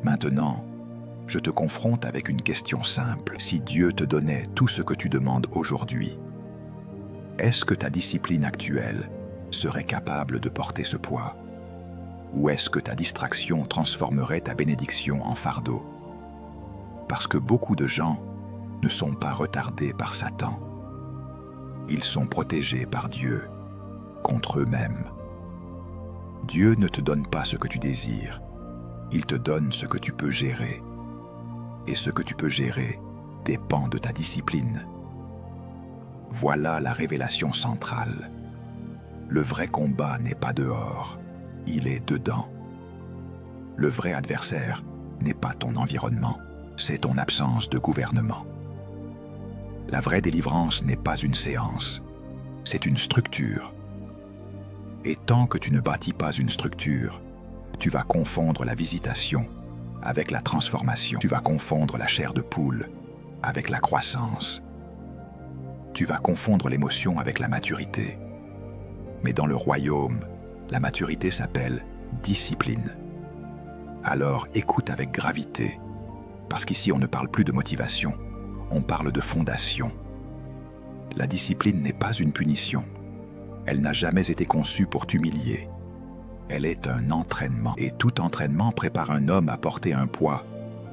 Maintenant, je te confronte avec une question simple. Si Dieu te donnait tout ce que tu demandes aujourd'hui, est-ce que ta discipline actuelle serait capable de porter ce poids? Ou est-ce que ta distraction transformerait ta bénédiction en fardeau? Parce que beaucoup de gens ne sont pas retardés par Satan. Ils sont protégés par Dieu contre eux-mêmes. Dieu ne te donne pas ce que tu désires, il te donne ce que tu peux gérer. Et ce que tu peux gérer dépend de ta discipline. Voilà la révélation centrale. Le vrai combat n'est pas dehors, il est dedans. Le vrai adversaire n'est pas ton environnement, c'est ton absence de gouvernement. La vraie délivrance n'est pas une séance, c'est une structure. Et tant que tu ne bâtis pas une structure, tu vas confondre la visitation avec la transformation. Tu vas confondre la chair de poule avec la croissance. Tu vas confondre l'émotion avec la maturité. Mais dans le royaume, la maturité s'appelle discipline. Alors écoute avec gravité, parce qu'ici on ne parle plus de motivation, on parle de fondation. La discipline n'est pas une punition. Elle n'a jamais été conçue pour t'humilier. Elle est un entraînement, et tout entraînement prépare un homme à porter un poids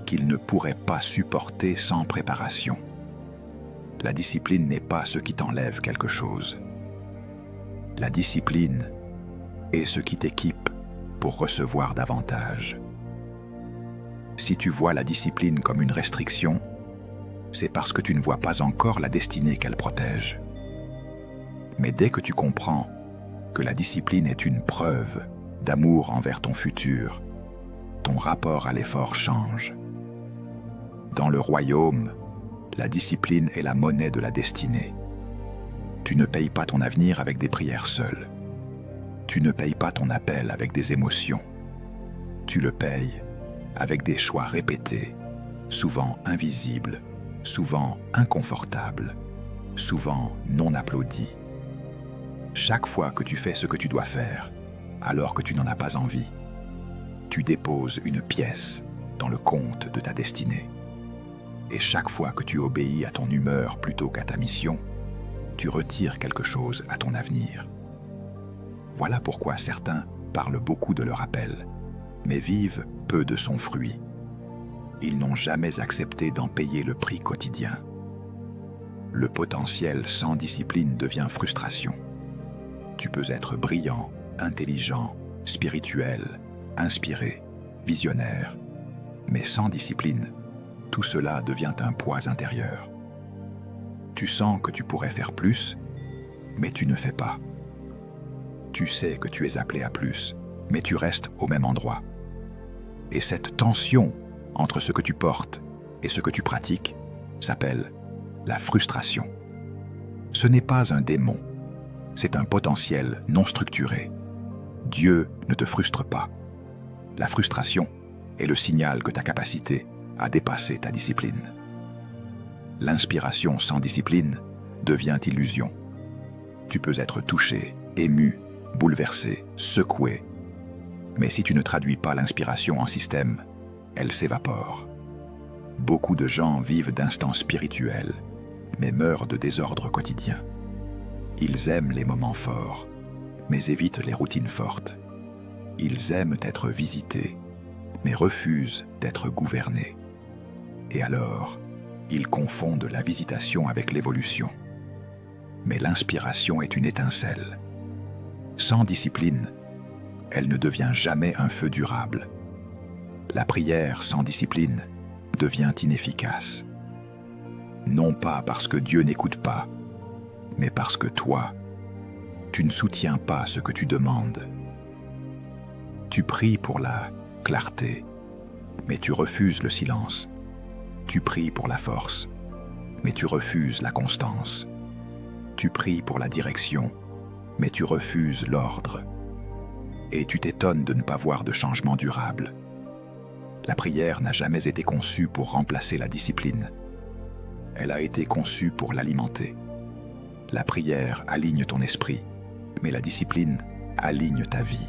qu'il ne pourrait pas supporter sans préparation. La discipline n'est pas ce qui t'enlève quelque chose. La discipline est ce qui t'équipe pour recevoir davantage. Si tu vois la discipline comme une restriction, c'est parce que tu ne vois pas encore la destinée qu'elle protège. Mais dès que tu comprends que la discipline est une preuve d'amour envers ton futur, ton rapport à l'effort change. Dans le royaume, la discipline est la monnaie de la destinée. Tu ne payes pas ton avenir avec des prières seules. Tu ne payes pas ton appel avec des émotions. Tu le payes avec des choix répétés, souvent invisibles, souvent inconfortables, souvent non applaudis. Chaque fois que tu fais ce que tu dois faire, alors que tu n'en as pas envie, tu déposes une pièce dans le compte de ta destinée. Et chaque fois que tu obéis à ton humeur plutôt qu'à ta mission, tu retires quelque chose à ton avenir. Voilà pourquoi certains parlent beaucoup de leur appel, mais vivent peu de son fruit. Ils n'ont jamais accepté d'en payer le prix quotidien. Le potentiel sans discipline devient frustration. Tu peux être brillant, intelligent, spirituel, inspiré, visionnaire, mais sans discipline, tout cela devient un poids intérieur. Tu sens que tu pourrais faire plus, mais tu ne fais pas. Tu sais que tu es appelé à plus, mais tu restes au même endroit. Et cette tension entre ce que tu portes et ce que tu pratiques s'appelle la frustration. Ce n'est pas un démon, c'est un potentiel non structuré. Dieu ne te frustre pas. La frustration est le signal que ta capacité a dépassé ta discipline. L'inspiration sans discipline devient illusion. Tu peux être touché, ému, bouleversé, secoué. Mais si tu ne traduis pas l'inspiration en système, elle s'évapore. Beaucoup de gens vivent d'instants spirituels, mais meurent de désordre quotidien. Ils aiment les moments forts, mais évitent les routines fortes. Ils aiment être visités, mais refusent d'être gouvernés. Et alors, ils confondent la visitation avec l'évolution. Mais l'inspiration est une étincelle. Sans discipline, elle ne devient jamais un feu durable. La prière sans discipline devient inefficace. Non pas parce que Dieu n'écoute pas, mais parce que toi, tu ne soutiens pas ce que tu demandes. Tu pries pour la clarté, mais tu refuses le silence. Tu pries pour la force, mais tu refuses la constance. Tu pries pour la direction, mais tu refuses l'ordre. Et tu t'étonnes de ne pas voir de changement durable. La prière n'a jamais été conçue pour remplacer la discipline. Elle a été conçue pour l'alimenter. La prière aligne ton esprit, mais la discipline aligne ta vie.